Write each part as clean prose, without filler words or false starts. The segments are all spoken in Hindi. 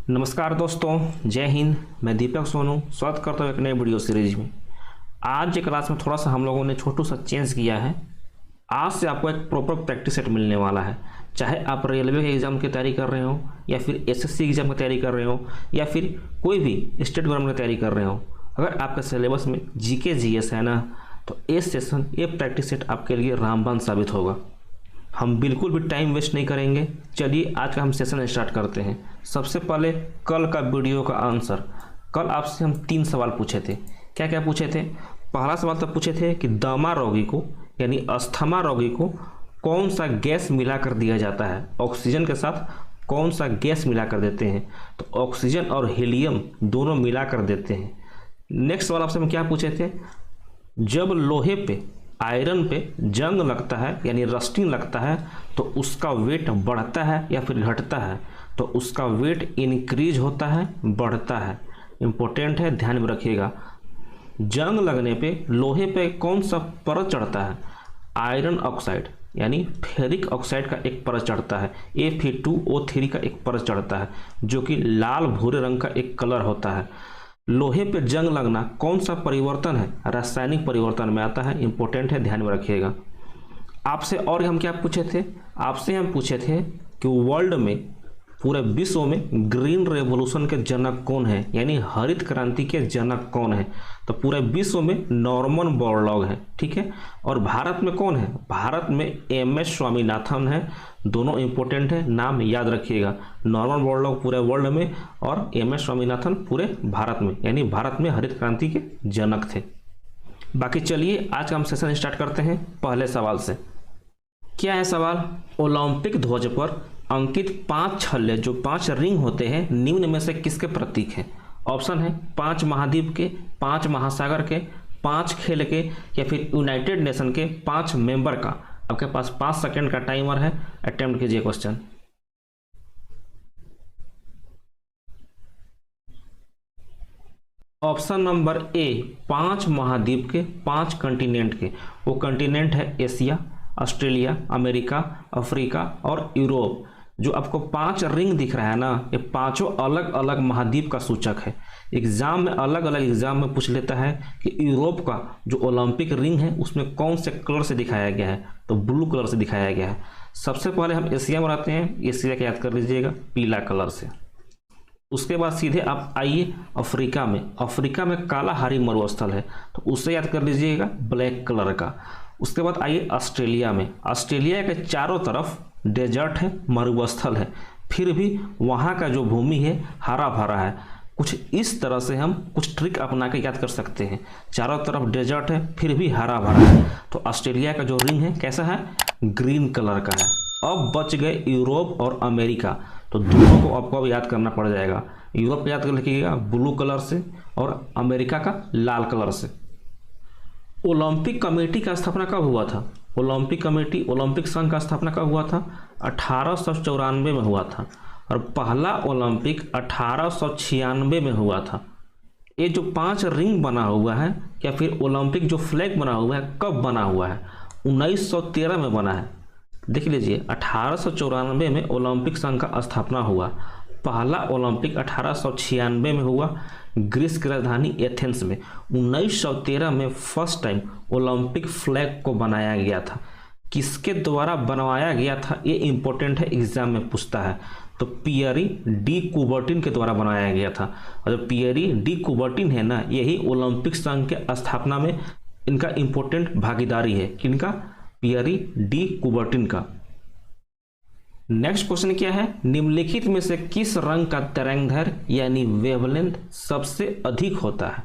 नमस्कार दोस्तों, जय हिंद। मैं दीपक सोनू स्वागत करता हूँ एक नए वीडियो सीरीज में। आज के क्लास में थोड़ा सा हम लोगों ने छोटू सा चेंज किया है। आज से आपको एक प्रॉपर प्रैक्टिस सेट मिलने वाला है। चाहे आप रेलवे के एग्ज़ाम की तैयारी कर रहे हो या फिर एसएससी एग्ज़ाम की तैयारी कर रहे हो या फिर कोई भी स्टेट गवर्नमेंट की तैयारी कर रहे हो, अगर आपके सिलेबस में जीके जीएस है ना, तो ये सेशन, ये प्रैक्टिस सेट आपके लिए रामबाण साबित होगा। हम बिल्कुल भी टाइम वेस्ट नहीं करेंगे। चलिए आज का हम सेशन स्टार्ट करते हैं। सबसे पहले कल का वीडियो का आंसर। कल आपसे हम 3 सवाल पूछे थे। क्या क्या पूछे थे? पहला सवाल तो पूछे थे कि दमा रोगी को यानी अस्थमा रोगी को कौन सा गैस मिलाकर दिया जाता है, ऑक्सीजन के साथ कौन सा गैस मिलाकर देते हैं? तो ऑक्सीजन और हीलियम दोनों मिलाकर देते हैं। नेक्स्ट सवाल आपसे हम क्या पूछे थे? जब लोहे पे, आयरन पे जंग लगता है यानी रस्टिंग लगता है तो उसका वेट बढ़ता है या फिर घटता है? तो उसका वेट इंक्रीज होता है, बढ़ता है। इम्पोर्टेंट है, ध्यान में रखिएगा। जंग लगने पे लोहे पे कौन सा परत चढ़ता है? आयरन ऑक्साइड यानी फेरिक ऑक्साइड का एक परत चढ़ता है। Fe2O3 का एक परत चढ़ता है जो कि लाल भूरे रंग का एक कलर होता है। लोहे पे जंग लगना कौन सा परिवर्तन है? रासायनिक परिवर्तन में आता है। इंपॉर्टेंट है, ध्यान में रखिएगा। आपसे और हम क्या पूछे थे? आपसे हम पूछे थे कि वर्ल्ड में, पूरे विश्व में ग्रीन रेवोल्यूशन के जनक कौन है, यानी हरित क्रांति के जनक कौन है? तो पूरे विश्व में नॉर्मन बोरलॉग है, ठीक है। और भारत में कौन है? भारत में MS स्वामीनाथन है। दोनों इंपॉर्टेंट है, नाम याद रखिएगा। नॉर्मन बोरलॉग पूरे वर्ल्ड में और MS स्वामीनाथन पूरे भारत में, यानी भारत में हरित क्रांति के जनक थे। बाकी चलिए आज का हम सेशन स्टार्ट करते हैं पहले सवाल से। क्या है सवाल? ओलंपिक ध्वज पर अंकित 5 छल्ले, जो 5 रिंग होते हैं, निम्न में से किसके प्रतीक हैं? ऑप्शन है 5 महाद्वीप के, 5 महासागर के, 5 खेल के, या फिर यूनाइटेड नेशन के 5 मेंबर का। आपके पास 5 सेकंड का टाइमर है, अटेम्प्ट कीजिए क्वेश्चन। ऑप्शन नंबर ए 5 महाद्वीप के, 5 कंटिनेंट के। वो कंटिनेंट है एशिया, ऑस्ट्रेलिया, अमेरिका, अफ्रीका और यूरोप। जो आपको 5 रिंग दिख रहा है ना, ये पांचों अलग अलग महाद्वीप का सूचक है। एग्जाम में अलग अलग एग्जाम में पूछ लेता है कि यूरोप का जो ओलंपिक रिंग है उसमें कौन से कलर से दिखाया गया है? तो ब्लू कलर से दिखाया गया है। सबसे पहले हम एशिया में रहते हैं, एशिया का याद कर लीजिएगा पीला कलर से। उसके बाद सीधे आप आइए अफ्रीका में। अफ्रीका में कालाहारी मरुस्थल है, तो उसे याद कर लीजिएगा ब्लैक कलर का। उसके बाद आइए ऑस्ट्रेलिया में। ऑस्ट्रेलिया के चारों तरफ डेजर्ट है, मरुस्थल है, फिर भी वहाँ का जो भूमि है हरा भरा है। कुछ इस तरह से हम कुछ ट्रिक अपना के याद कर सकते हैं। चारों तरफ डेजर्ट है, फिर भी हरा भरा है, तो ऑस्ट्रेलिया का जो रिंग है कैसा है? ग्रीन कलर का है। अब बच गए यूरोप और अमेरिका, तो दोनों को आपको अब याद करना पड़ जाएगा। यूरोप का याद कर लिखिएगा ब्लू कलर से और अमेरिका का लाल कलर से। ओलंपिक कमेटी का स्थापना कब हुआ था? ओलंपिक कमेटी, ओलंपिक संघ का स्थापना कब हुआ था? 1894 में हुआ था। और पहला ओलंपिक 1896 में हुआ था। ये जो 5 रिंग बना हुआ है या फिर ओलंपिक जो फ्लैग बना हुआ है, कब बना हुआ है? 1913 में बना है। देख लीजिए 1894 में ओलंपिक संघ का स्थापना हुआ। पहला ओलंपिक 1896 में हुआ ग्रीस की राजधानी एथेंस में। 1913 में फर्स्ट टाइम ओलंपिक फ्लैग को बनाया गया था। किसके द्वारा बनवाया गया था ये इंपॉर्टेंट है, एग्जाम में पूछता है। तो पियरी डी कुबर्टिन के द्वारा बनाया गया था। और जो पियरी डी कुबर्टिन है ना, यही ओलंपिक संघ के स्थापना में इनका इंपॉर्टेंट भागीदारी है। किनका? पियरी डी कुबर्टिन का। नेक्स्ट क्वेश्चन क्या है? निम्नलिखित में से किस रंग का तरंगदैर्घ्य यानी वेवलेंथ सबसे अधिक होता है?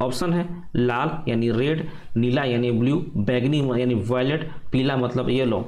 ऑप्शन है लाल यानी रेड, नीला यानी ब्लू, बैगनी यानी वायलेट, पीला मतलब येलो।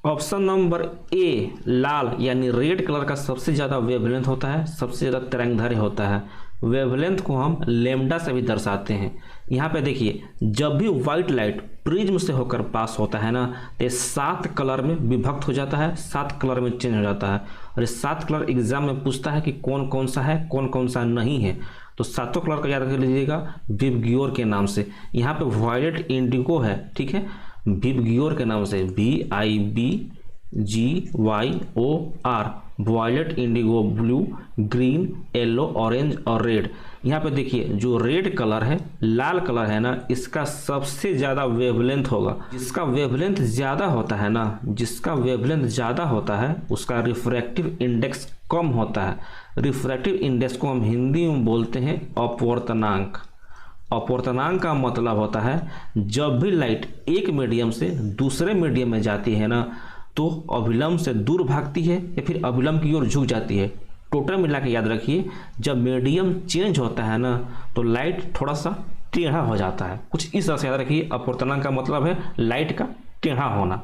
ऑप्शन नंबर ए लाल यानी रेड कलर का सबसे ज़्यादा वेवलेंथ होता है, सबसे ज़्यादा तरंगदैर्घ्य होता है। वेवलेंथ को हम लेमडा से भी दर्शाते हैं। यहाँ पे देखिए, जब भी व्हाइट लाइट प्रिज्म से होकर पास होता है ना, तो 7 कलर में विभक्त हो जाता है, 7 कलर में चेंज हो जाता है। और ये 7 कलर एग्जाम में पूछता है कि कौन कौन सा है, कौन कौन सा नहीं है। तो 7 कलर का याद कर लीजिएगा विबग्योर के नाम से। यहाँ पे वायलेट इंडिगो है, ठीक है। विबग्योर के नाम से, VIBGYOR, violet, indigo, blue, green, yellow, orange और रेड। यहाँ पे देखिए जो रेड कलर है, लाल कलर है ना, इसका सबसे ज़्यादा वेवलेंथ होगा। जिसका वेवलेंथ ज़्यादा होता है ना, जिसका वेवलेंथ ज़्यादा होता है उसका रिफ्रैक्टिव इंडेक्स कम होता है। रिफ्रैक्टिव इंडेक्स को हम हिंदी में बोलते हैं अपवर्तनांक। अपवर्तनांक का मतलब होता है जब भी लाइट एक मीडियम से दूसरे मीडियम में जाती है ना, तो अभिलंब से दूर भागती है या फिर अभिलंब की ओर झुक जाती है। टोटल मिला के याद रखिए, जब मीडियम चेंज होता है ना, तो लाइट थोड़ा सा टेढ़ा हो जाता है। कुछ इस तरह से याद रखिए, अपवर्तनांक का मतलब है लाइट का टेढ़ा होना।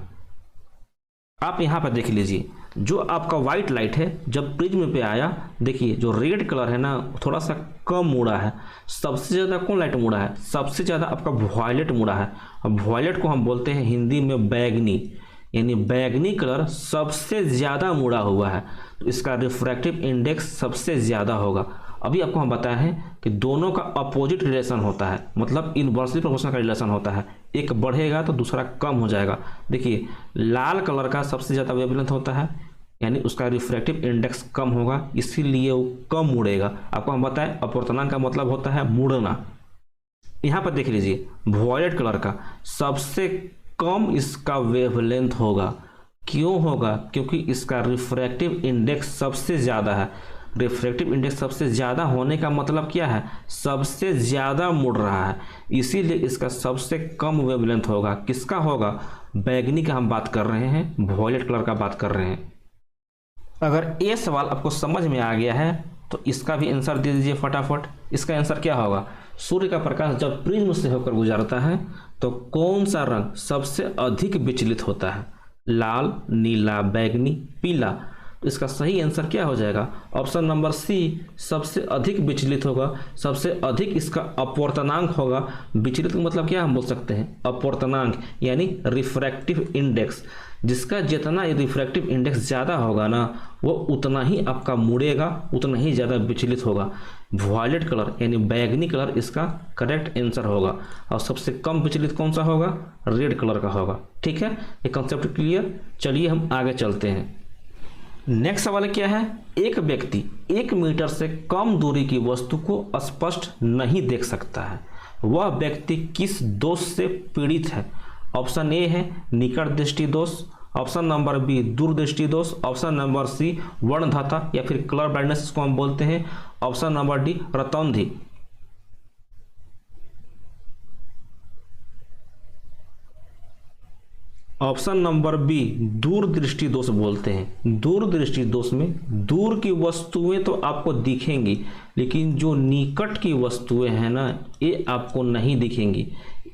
आप यहाँ पर देख लीजिए, जो आपका व्हाइट लाइट है जब प्रिज्म पे आया, देखिए जो रेड कलर है ना थोड़ा सा कम मुड़ा है। सबसे ज़्यादा कौन लाइट मुड़ा है? सबसे ज़्यादा आपका वॉयलेट मुड़ा है। अब वॉयलेट को हम बोलते हैं हिंदी में बैगनी, यानी बैगनी कलर सबसे ज़्यादा मुड़ा हुआ है, तो इसका रिफ्रैक्टिव इंडेक्स सबसे ज़्यादा होगा। अभी आपको हम बताया है कि दोनों का अपोजिट रिलेशन होता है, मतलब इनवर्सली प्रोपोर्शनल का रिलेशन होता है। एक बढ़ेगा तो दूसरा कम हो जाएगा। देखिए लाल कलर का सबसे ज़्यादा वेवलेंथ होता है, यानी उसका रिफ्रैक्टिव इंडेक्स कम होगा, इसीलिए वो कम मुड़ेगा। आपको हम बताएं अपवर्तनांक का मतलब होता है मुड़ना। यहाँ पर देख लीजिए वॉयलेट कलर का सबसे कम इसका वेवलेंथ होगा। क्यों होगा? क्योंकि इसका रिफ्रैक्टिव इंडेक्स सबसे ज़्यादा है। रिफ्रैक्टिव इंडेक्स सबसे ज़्यादा होने का मतलब क्या है? सबसे ज़्यादा मुड़ रहा है, इसीलिए इसका सबसे कम वेवलेंथ होगा। किसका होगा? बैगनी का हम बात कर रहे हैं, वॉयलेट कलर का बात कर रहे हैं। अगर ये सवाल आपको समझ में आ गया है तो इसका भी आंसर दे दीजिए फटाफट। इसका आंसर क्या होगा? सूर्य का प्रकाश जब प्रिज्म से होकर गुजरता है तो कौन सा रंग सबसे अधिक विचलित होता है? लाल, नीला, बैगनी, पीला। तो इसका सही आंसर क्या हो जाएगा? ऑप्शन नंबर सी सबसे अधिक विचलित होगा। सबसे अधिक इसका अपवर्तनांक होगा। विचलित का मतलब क्या हम बोल सकते हैं? अपवर्तनांक यानी रिफ्रैक्टिव इंडेक्स। जिसका जितना रिफ्रैक्टिव इंडेक्स ज़्यादा होगा ना, वो उतना ही आपका मुड़ेगा, उतना ही ज़्यादा विचलित होगा। वॉयलेट कलर यानी बैगनी कलर इसका करेक्ट आंसर होगा। और सबसे कम विचलित कौन सा होगा? रेड कलर का होगा। ठीक है, ये कंसेप्ट क्लियर। चलिए हम आगे चलते हैं। नेक्स्ट सवाल क्या है? एक व्यक्ति 1 मीटर से कम दूरी की वस्तु को स्पष्ट नहीं देख सकता है, वह व्यक्ति किस दोष से पीड़ित है? ऑप्शन ए है निकट दृष्टि दोष, ऑप्शन नंबर बी दूरदृष्टि दोष, ऑप्शन नंबर सी वर्णधाता या फिर कलर ब्लाइंडनेस इसको हम बोलते हैं, ऑप्शन नंबर डी रतौंधी। ऑप्शन नंबर बी दूरदृष्टि दोष बोलते हैं। दूरदृष्टि दोष में दूर की वस्तुएं तो आपको दिखेंगी, लेकिन जो निकट की वस्तुएं हैं ना, ये आपको नहीं दिखेंगी।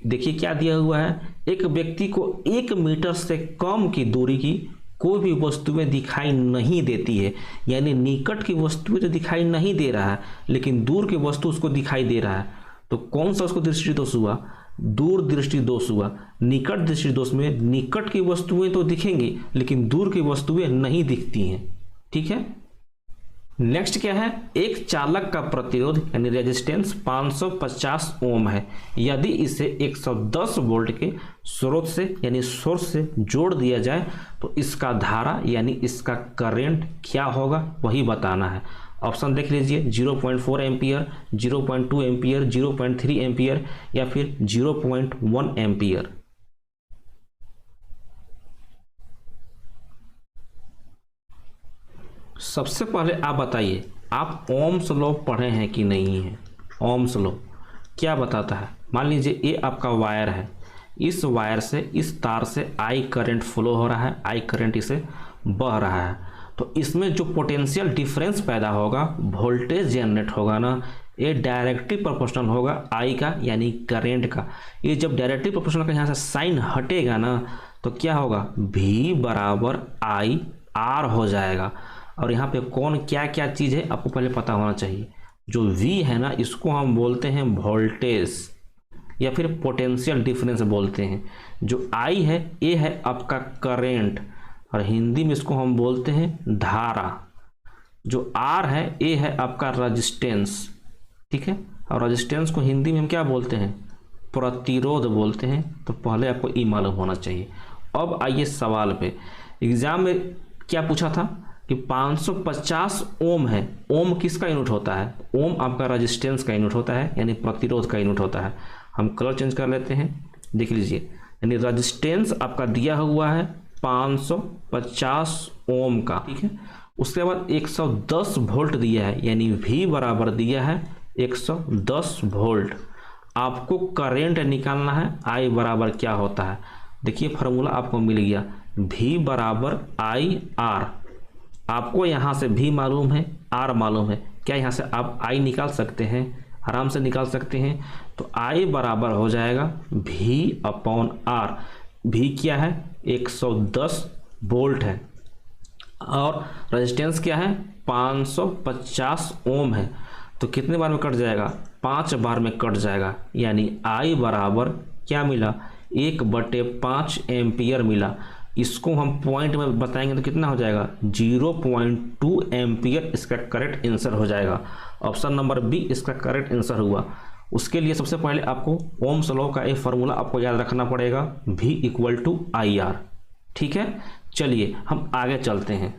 देखिए क्या दिया हुआ है, एक व्यक्ति को 1 मीटर से कम की दूरी की कोई भी वस्तुएं दिखाई नहीं देती है, यानी निकट की वस्तुएं तो दिखाई नहीं दे रहा है, लेकिन दूर की वस्तु उसको दिखाई दे रहा है। तो कौन सा उसको दृष्टि दोष हुआ? दूर दृष्टि दोष हुआ। निकट दृष्टि दोष में निकट की वस्तुएं तो दिखेंगी, लेकिन दूर की वस्तुएं नहीं दिखती हैं। ठीक है, नेक्स्ट क्या है? एक चालक का प्रतिरोध यानी रेजिस्टेंस 550 ओम है। यदि इसे 110 वोल्ट के स्रोत से यानी सोर्स से जोड़ दिया जाए तो इसका धारा यानी इसका करंट क्या होगा, वही बताना है। ऑप्शन देख लीजिए 0.4 एम्पियर, 0.2 एम्पियर, 0.3 एम्पियर या फिर 0.1 एम्पियर। सबसे पहले आप बताइए, आप ओम्स लॉ पढ़े हैं कि नहीं है? ओम्स लॉ क्या बताता है? मान लीजिए ये आपका वायर है, इस वायर से इस तार से आई करंट फ्लो हो रहा है, आई करंट इसे बह रहा है, तो इसमें जो पोटेंशियल डिफरेंस पैदा होगा, वोल्टेज जनरेट होगा ना, ये डायरेक्टली प्रोपोर्शनल होगा आई का यानी करंट का। ये जब डायरेक्टली प्रोपोर्शनल का यहाँ से साइन हटेगा ना, तो क्या होगा? V बराबर आई आर हो जाएगा। और यहाँ पे कौन क्या क्या चीज़ है आपको पहले पता होना चाहिए। जो V है ना, इसको हम बोलते हैं वोल्टेज या फिर पोटेंशियल डिफरेंस बोलते हैं। जो I है, ये है आपका करंट और हिंदी में इसको हम बोलते हैं धारा। जो R है, ये है आपका रेजिस्टेंस। ठीक है, और रेजिस्टेंस को हिंदी में हम क्या बोलते हैं? प्रतिरोध बोलते हैं, तो पहले आपको ई मालूम होना चाहिए। अब आइए सवाल पे। एग्जाम में क्या पूछा था कि 550 ओम है। ओम किसका यूनिट होता है? ओम आपका रेजिस्टेंस का यूनिट होता है, यानी प्रतिरोध का यूनिट होता है। हम कलर चेंज कर लेते हैं, देख लीजिए, यानी रेजिस्टेंस आपका दिया हुआ है 550 ओम का, ठीक है। उसके बाद 110 वोल्ट दिया है, यानी V बराबर दिया है 110 वोल्ट। आपको करंट निकालना है, I बराबर क्या होता है, देखिए फार्मूला आपको मिल गया, V बराबर IR। आपको यहाँ से V मालूम है, R मालूम है, क्या यहाँ से आप I निकाल सकते हैं? आराम से निकाल सकते हैं। तो I बराबर हो जाएगा V/R। V क्या है? 110 वोल्ट है, और रेजिस्टेंस क्या है? 550 ओम है। तो कितने बार में कट जाएगा? 5 बार में कट जाएगा, यानी I बराबर क्या मिला? 1/5 एम्पियर मिला। इसको हम पॉइंट में बताएंगे तो कितना हो जाएगा? 0.2 एम्पियर इसका करेक्ट आंसर हो जाएगा। ऑप्शन नंबर बी इसका करेक्ट आंसर हुआ। उसके लिए सबसे पहले आपको ओम्स लॉ का एक फार्मूला आपको याद रखना पड़ेगा, V = IR, ठीक है। चलिए हम आगे चलते हैं।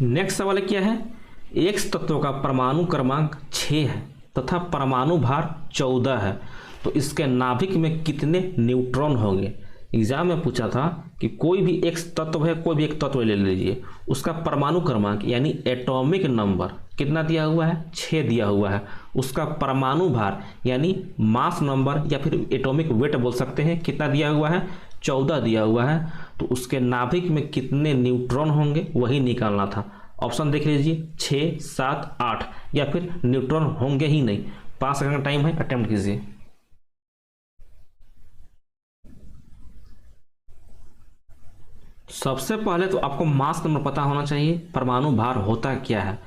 नेक्स्ट सवाल क्या है? X तत्व का परमाणु क्रमांक 6 है तथा परमाणु भार 14 है, तो इसके नाभिक में कितने न्यूट्रॉन होंगे? एग्जाम में पूछा था कि कोई भी X तत्व है, कोई भी एक तत्व ले लीजिए, उसका परमाणु क्रमांक यानी एटॉमिक नंबर कितना दिया हुआ है? 6 दिया हुआ है। उसका परमाणु भार यानी मास नंबर या फिर एटॉमिक वेट बोल सकते हैं, कितना दिया हुआ है? 14 दिया हुआ है। तो उसके नाभिक में कितने न्यूट्रॉन होंगे वही निकालना था। ऑप्शन देख लीजिए, 6, 7, 8, या फिर न्यूट्रॉन होंगे ही नहीं। 5 सेकंड का टाइम है, अटेम्प्ट कीजिए। सबसे पहले तो आपको मास नंबर पता होना चाहिए, परमाणु भार होता क्या है।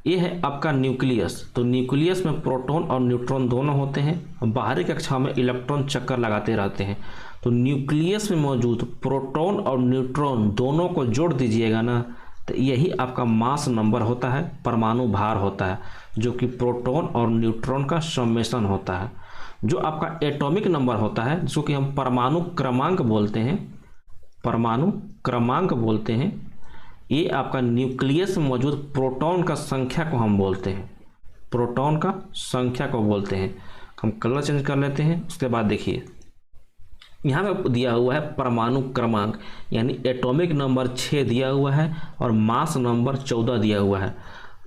ये है आपका न्यूक्लियस। तो न्यूक्लियस में प्रोटॉन और न्यूट्रॉन दोनों होते हैं, बाहरी कक्षा में इलेक्ट्रॉन चक्कर लगाते रहते हैं। तो न्यूक्लियस में मौजूद प्रोटॉन और न्यूट्रॉन दोनों को जोड़ दीजिएगा ना, तो यही आपका मास नंबर होता है, परमाणु भार होता है, जो कि प्रोटॉन और न्यूट्रॉन का समेशन होता है। जो आपका एटॉमिक नंबर होता है, जिसको कि हम परमाणु क्रमांक बोलते हैं, परमाणु क्रमांक बोलते हैं, ये आपका न्यूक्लियस में मौजूद प्रोटॉन का संख्या को हम बोलते हैं, प्रोटॉन का संख्या को बोलते हैं। हम कलर चेंज कर लेते हैं। उसके बाद देखिए, यहाँ पे दिया हुआ है परमाणु क्रमांक, यानी एटॉमिक नंबर 6 दिया हुआ है और मास नंबर 14 दिया हुआ है।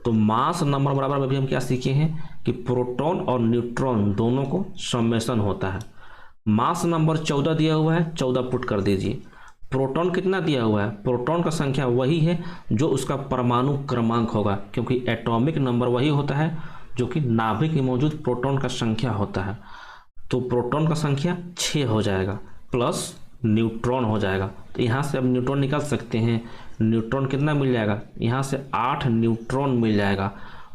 तो मास नंबर बराबर में भी हम क्या सीखे हैं कि प्रोटॉन और न्यूट्रॉन दोनों को समेशन होता है। मास नंबर 14 दिया हुआ है, 14 पुट कर दीजिए। प्रोटॉन कितना दिया हुआ है? प्रोटॉन का संख्या वही है जो उसका परमाणु क्रमांक होगा, क्योंकि एटॉमिक नंबर वही होता है जो कि नाभिक में मौजूद प्रोटॉन का संख्या होता है। तो प्रोटॉन का संख्या 6 हो जाएगा प्लस न्यूट्रॉन हो जाएगा। तो यहाँ से अब न्यूट्रॉन निकाल सकते हैं। न्यूट्रॉन कितना मिल जाएगा? यहाँ से 8 न्यूट्रॉन मिल जाएगा।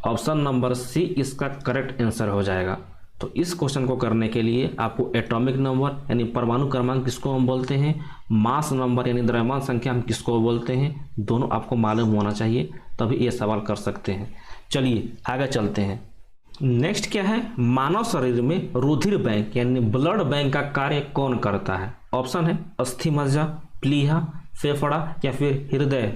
ऑप्शन नंबर सी इसका करेक्ट आंसर हो जाएगा। तो इस क्वेश्चन को करने के लिए आपको एटॉमिक नंबर यानी परमाणु क्रमांक किसको हम बोलते हैं, मास नंबर यानी द्रव्यमान संख्या हम किसको बोलते हैं, दोनों आपको मालूम होना चाहिए, तभी ये सवाल कर सकते हैं। चलिए आगे चलते हैं। नेक्स्ट क्या है? मानव शरीर में रुधिर बैंक यानी ब्लड बैंक का कार्य कौन करता है? ऑप्शन है अस्थिमज्जा, प्लीहा, फेफड़ा या फिर हृदय।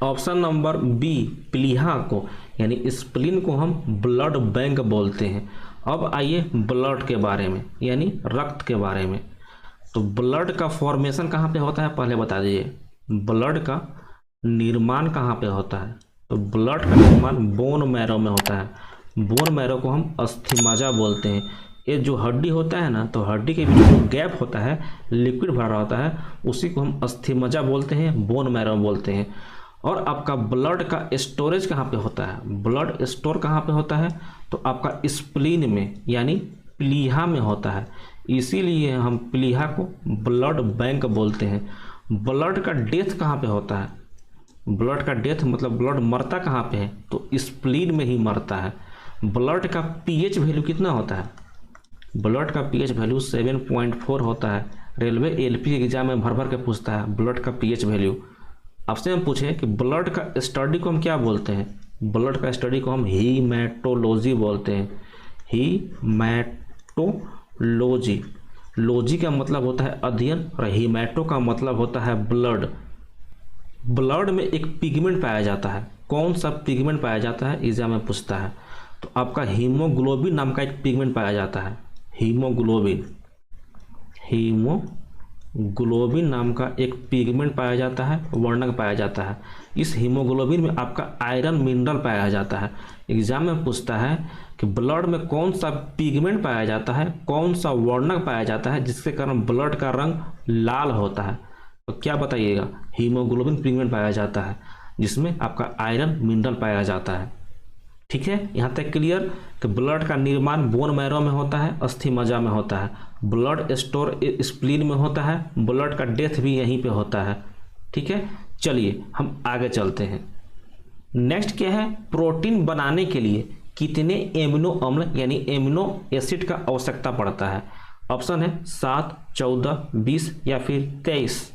ऑप्शन नंबर बी, प्लीहा को यानी स्प्लीन को हम ब्लड बैंक बोलते हैं। अब आइए ब्लड के बारे में यानी रक्त के बारे में। तो ब्लड का फॉर्मेशन कहाँ पे होता है पहले बता दीजिए। ब्लड का निर्माण कहाँ पे होता है? तो ब्लड का निर्माण बोन मैरो में होता है। बोन मैरो को हम अस्थिमज्जा बोलते हैं। ये जो हड्डी होता है ना, तो हड्डी के बीच जो गैप होता है, लिक्विड भरा होता है, उसी को हम अस्थिमज्जा बोलते हैं, बोन मैरो बोलते हैं। और आपका ब्लड का स्टोरेज कहाँ पे होता है? ब्लड स्टोर कहाँ पे होता है? तो आपका स्प्लीन में यानी प्लीहा में होता है। इसीलिए हम प्लीहा को ब्लड बैंक बोलते हैं। ब्लड का डेथ कहाँ पे होता है? ब्लड का डेथ मतलब ब्लड मरता कहाँ पे है? तो स्प्लीन में ही मरता है। ब्लड का पीएच वैल्यू कितना होता है? ब्लड का पीएच वैल्यू 7.4 होता है। रेलवे एलपी एग्जाम में भर भर के पूछता है ब्लड का पीएच वैल्यू। आपसे हम पूछे कि ब्लड का स्टडी को हम क्या बोलते हैं? ब्लड का स्टडी को हम हीमेटोलॉजी बोलते हैं, हीमेटोलॉजी। लॉजी का मतलब होता है अध्ययन और हीमेटो का मतलब होता है ब्लड। ब्लड में एक पिगमेंट पाया जाता है, कौन सा पिगमेंट पाया जाता है एग्जाम में पूछता है। तो आपका हीमोग्लोबिन नाम का एक पिगमेंट पाया जाता है, हीमोग्लोबिन नाम का एक पिगमेंट पाया जाता है, वर्णक पाया जाता है। इस हीमोग्लोबिन में आपका आयरन मिनरल पाया जाता है। एग्जाम में पूछता है कि ब्लड में कौन सा पिगमेंट पाया जाता है, कौन सा वर्णक पाया जाता है जिसके कारण ब्लड का रंग लाल होता है। तो क्या बताइएगा, हीमोग्लोबिन पिगमेंट पाया जाता है जिसमें आपका आयरन मिनरल पाया जाता है। ठीक है, यहाँ तक क्लियर कि ब्लड का निर्माण बोन मैरो में होता है, अस्थि मज्जा में होता है, ब्लड स्टोर स्प्लीन में होता है, ब्लड का डेथ भी यहीं पे होता है। ठीक है, चलिए हम आगे चलते हैं। नेक्स्ट क्या है, प्रोटीन बनाने के लिए कितने एमिनो अम्ल यानी एमिनो एसिड का आवश्यकता पड़ता है। ऑप्शन है 7, 14, 20 या फिर 23।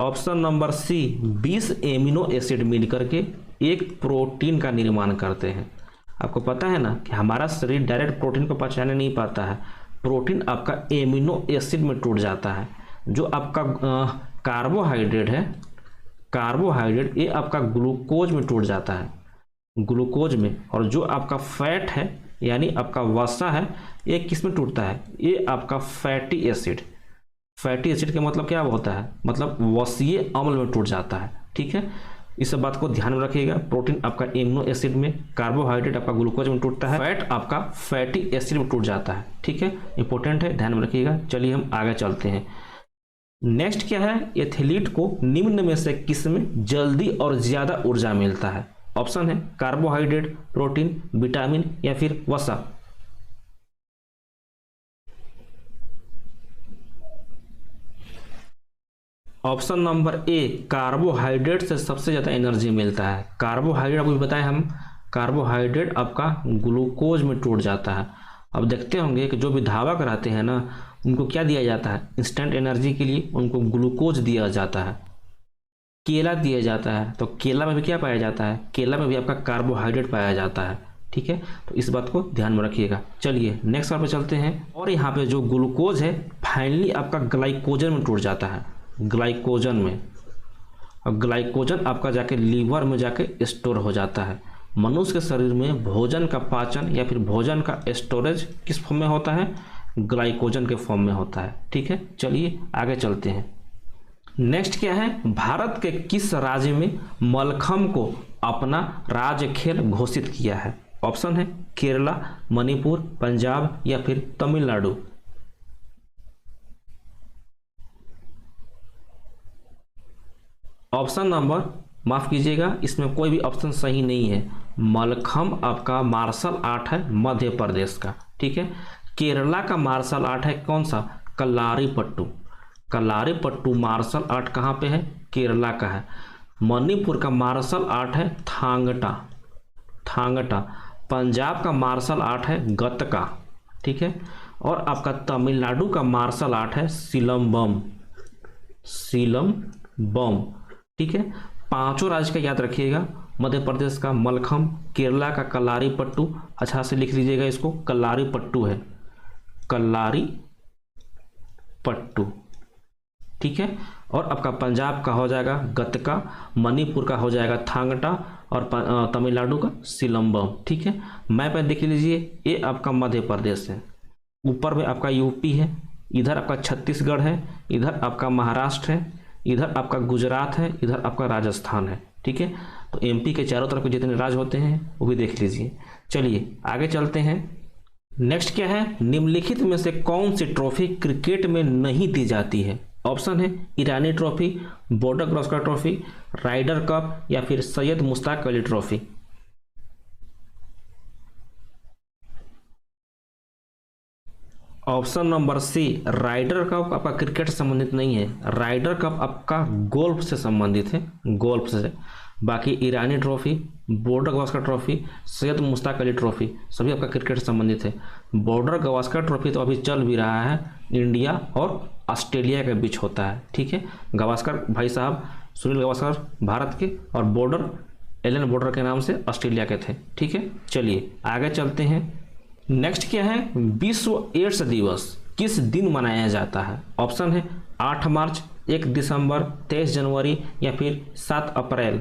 Option number C 20 amino acid मिलकर के एक प्रोटीन का निर्माण करते हैं। आपको पता है ना कि हमारा शरीर डायरेक्ट प्रोटीन को पहचान नहीं पाता है, प्रोटीन आपका एमिनो एसिड में टूट जाता है। जो आपका कार्बोहाइड्रेट है, कार्बोहाइड्रेट ये आपका ग्लूकोज में टूट जाता है, ग्लूकोज में। और जो आपका फैट है यानी आपका वसा है, ये किस में टूटता है, ये आपका फैटी एसिड। फैटी एसिड का मतलब क्या होता है, मतलब वसीय अम्ल में टूट जाता है। ठीक है, इस बात को ध्यान में रखिएगा। प्रोटीन आपका एमिनो एसिड में, कार्बोहाइड्रेट आपका ग्लूकोज में टूटता है, फैट आपका फैटी एसिड में टूट जाता है। ठीक है, इंपॉर्टेंट है, ध्यान में रखिएगा। चलिए हम आगे चलते हैं। नेक्स्ट क्या है, एथलीट को निम्न में से किस में जल्दी और ज्यादा ऊर्जा मिलता है। ऑप्शन है कार्बोहाइड्रेट, प्रोटीन, विटामिन या फिर वसा। ऑप्शन नंबर ए कार्बोहाइड्रेट से सबसे ज़्यादा एनर्जी मिलता है। कार्बोहाइड्रेट आपको बताया हम, कार्बोहाइड्रेट आपका ग्लूकोज में टूट जाता है। अब देखते होंगे कि जो भी धावक रहते हैं ना, उनको क्या दिया जाता है, इंस्टेंट एनर्जी के लिए उनको ग्लूकोज दिया जाता है, केला दिया जाता है। तो केला में भी क्या पाया जाता है, केला में भी आपका कार्बोहाइड्रेट पाया जाता है। ठीक है, तो इस बात को ध्यान में रखिएगा। चलिए नेक्स्ट बार पे चलते हैं। और यहाँ पे जो ग्लूकोज है फाइनली आपका ग्लाइकोजन में टूट जाता है, ग्लाइकोजन में। और ग्लाइकोजन आपका जाके लीवर में जाके स्टोर हो जाता है। मनुष्य के शरीर में भोजन का पाचन या फिर भोजन का स्टोरेज किस फॉर्म में होता है, ग्लाइकोजन के फॉर्म में होता है। ठीक है, चलिए आगे चलते हैं। नेक्स्ट क्या है, भारत के किस राज्य में मलखम्ब को अपना राज्य खेल घोषित किया है। ऑप्शन है केरला, मणिपुर, पंजाब या फिर तमिलनाडु। ऑप्शन नंबर, माफ कीजिएगा, इसमें कोई भी ऑप्शन सही नहीं है। मलखम्ब आपका मार्शल आर्ट है मध्य प्रदेश का। ठीक है, केरला का मार्शल आर्ट है कौन सा, कलारीपट्टू। कलारीपट्टू मार्शल आर्ट कहाँ पे है, केरला का है। मणिपुर का मार्शल आर्ट है थांगटा, थांगटा। पंजाब का मार्शल आर्ट है गतका। ठीक है, और आपका तमिलनाडु का मार्शल आर्ट है सिलम्बम, सिलम्बम। ठीक है, पांचों राज्य का याद रखिएगा। मध्य प्रदेश का मलखम्ब, केरला का कलारीपट्टू, अच्छा से लिख लीजिएगा इसको, कलारीपट्टू है, कलारीपट्टू। ठीक है, और आपका पंजाब का हो जाएगा गतका, मणिपुर का हो जाएगा थांगटा और तमिलनाडु का सिलम्बम। ठीक है, मैप में देख लीजिए, ये आपका मध्य प्रदेश है, ऊपर में आपका यूपी है, इधर आपका छत्तीसगढ़ है, इधर आपका महाराष्ट्र है, इधर आपका गुजरात है, इधर आपका राजस्थान है। ठीक है, तो एमपी के चारों तरफ के जितने राज्य होते हैं वो भी देख लीजिए। चलिए आगे चलते हैं। नेक्स्ट क्या है, निम्नलिखित में से कौन सी ट्रॉफी क्रिकेट में नहीं दी जाती है। ऑप्शन है Irani trophy, Border Gavaskar trophy, Ryder cup या फिर Syed Mushtaq Ali trophy. Option number C Ryder cup आपका क्रिकेट से संबंधित नहीं है, राइडर कप आपका गोल्फ से संबंधित है, गोल्फ से। बाकी Irani trophy, Border Gavaskar trophy, Syed Mushtaq Ali trophy सभी आपका क्रिकेट से संबंधित है। बॉर्डर गावस्कर ट्रॉफी तो अभी चल भी रहा है, इंडिया और ऑस्ट्रेलिया के बीच होता है। ठीक है, गावस्कर भाई साहब सुनील गावस्कर भारत के और बॉर्डर एलन बॉर्डर के नाम से ऑस्ट्रेलिया के थे। ठीक है, चलिए आगे चलते हैं। नेक्स्ट क्या है, विश्व एड्स दिवस किस दिन मनाया जाता है? ऑप्शन है 8 मार्च, 1 दिसंबर, 23 जनवरी या फिर 7 अप्रैल।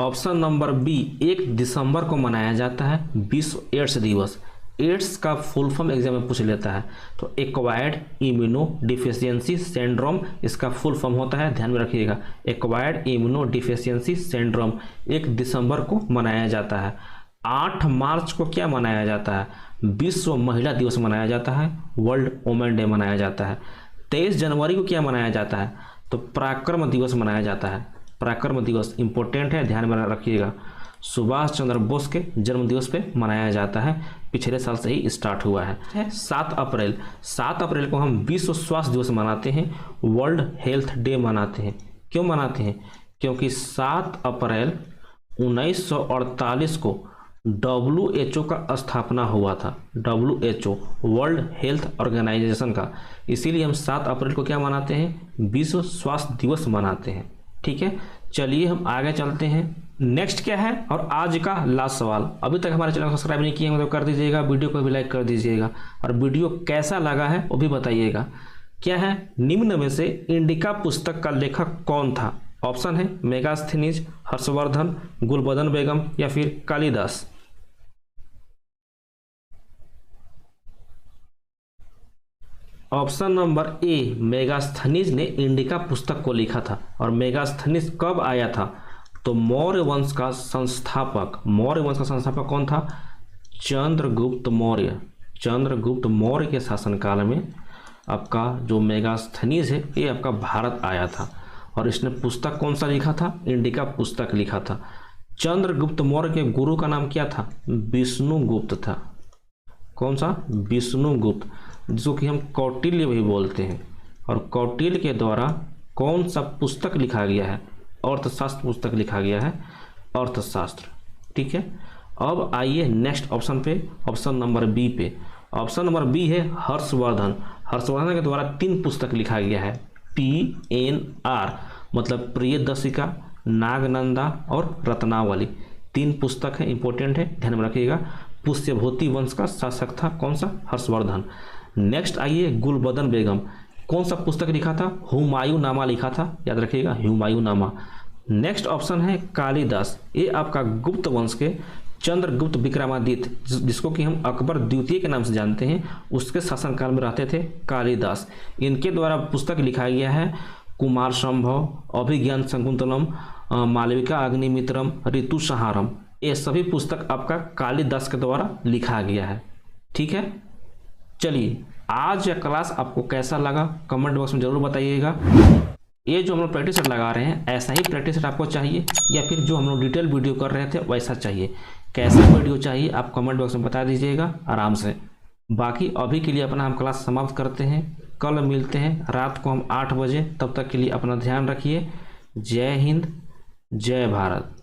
ऑप्शन नंबर बी, 1 दिसंबर को मनाया जाता है विश्व एड्स दिवस। एड्स का फुल फॉर्म एग्जाम में पूछ लेता है, तो एक्वायर्ड इम्यूनो डिफिशियंसी सिंड्रोम इसका फुल फॉर्म होता है, ध्यान में रखिएगा। एक्वायर्ड इम्यूनो डिफिशियंसी सिंड्रोम 1 दिसंबर को मनाया जाता है। 8 मार्च को क्या मनाया जाता है? विश्व महिला दिवस मनाया जाता है, वर्ल्ड वुमेन डे मनाया जाता है। 23 जनवरी को क्या मनाया जाता है? तो पराक्रम दिवस मनाया जाता है। पराक्रम दिवस इंपॉर्टेंट है, ध्यान में रखिएगा। सुभाष चंद्र बोस के जन्म दिवस पे मनाया जाता है, पिछले साल से ही स्टार्ट हुआ है। 7 अप्रैल, 7 अप्रैल को हम विश्व स्वास्थ्य दिवस मनाते हैं, वर्ल्ड हेल्थ डे मनाते हैं। क्यों मनाते हैं? क्योंकि 7 अप्रैल 1948 को WHO का स्थापना हुआ था, WHO वर्ल्ड हेल्थ ऑर्गेनाइजेशन का। इसीलिए हम 7 अप्रैल को क्या मनाते हैं? विश्व स्वास्थ्य दिवस मनाते हैं। ठीक है, चलिए हम आगे चलते हैं। नेक्स्ट क्या है और आज का लास्ट सवाल। अभी तक हमारे चैनल को सब्सक्राइब नहीं किए हैं तो कर दीजिएगा, वीडियो को भी लाइक कर दीजिएगा और वीडियो कैसा लगा है वो भी बताइएगा। क्या है, निम्न में से इंडिका पुस्तक का लेखक कौन था? ऑप्शन है मेगास्थनीज, हर्षवर्धन, गुलबदन बेगम या फिर Kalidas. Option number A, Megasthenes ने इंडिका पुस्तक को लिखा था। और मेगास्थनीज कब आया था? तो मौर्य वंश का संस्थापक, मौर्य वंश का संस्थापक कौन था? चंद्रगुप्त मौर्य। चंद्रगुप्त मौर्य के शासनकाल में आपका जो मेगास्थनीज है ये आपका भारत आया था और इसने पुस्तक कौन सा लिखा था? इंडिका पुस्तक लिखा था। चंद्रगुप्त मौर्य के गुरु का नाम क्या था? विष्णुगुप्त था। कौन सा? विष्णुगुप्त, जिसको कि हम कौटिल्य भी बोलते हैं। और कौटिल्य के द्वारा कौन सा पुस्तक लिखा गया है? अर्थशास्त्र पुस्तक लिखा गया है, अर्थशास्त्र। ठीक है, अब आइए नेक्स्ट ऑप्शन पे, ऑप्शन नंबर बी पे। ऑप्शन नंबर बी है हर्षवर्धन। हर्षवर्धन के द्वारा 3 पुस्तक लिखा गया है, PNR मतलब प्रियदर्शिका, नागनंदा और रत्नावली। 3 पुस्तक है, इंपॉर्टेंट है, ध्यान में रखिएगा। पुष्यभूति वंश का शासक था कौन सा? हर्षवर्धन। नेक्स्ट आइए गुलबदन बेगम, कौन सा पुस्तक लिखा था? हुमायूं नामा लिखा था, याद रखिएगा हुमायूं नामा। नेक्स्ट ऑप्शन है कालिदास, ये आपका गुप्त वंश के चंद्रगुप्त विक्रमादित्य, जिसको कि हम अकबर द्वितीय के नाम से जानते हैं, उसके शासनकाल में रहते थे कालिदास। इनके द्वारा पुस्तक लिखा गया है कुमार संभव, अभिज्ञान शकुंतलम, मालविका अग्निमित्रम, ऋतु संहारम। ये सभी पुस्तक आपका कालिदास के द्वारा लिखा गया है। ठीक है, चलिए आज यह क्लास आपको कैसा लगा कमेंट बॉक्स में जरूर बताइएगा। ये जो हम लोग प्रैक्टिस सेट लगा रहे हैं ऐसा ही प्रैक्टिस सेट आपको चाहिए या फिर जो हम लोग डिटेल वीडियो कर रहे थे वैसा चाहिए? कैसा वीडियो चाहिए आप कमेंट बॉक्स में बता दीजिएगा आराम से। बाकी अभी के लिए अपना हम क्लास समाप्त करते हैं, कल मिलते हैं रात को हम 8 बजे। तब तक के लिए अपना ध्यान रखिए। जय हिंद, जय भारत।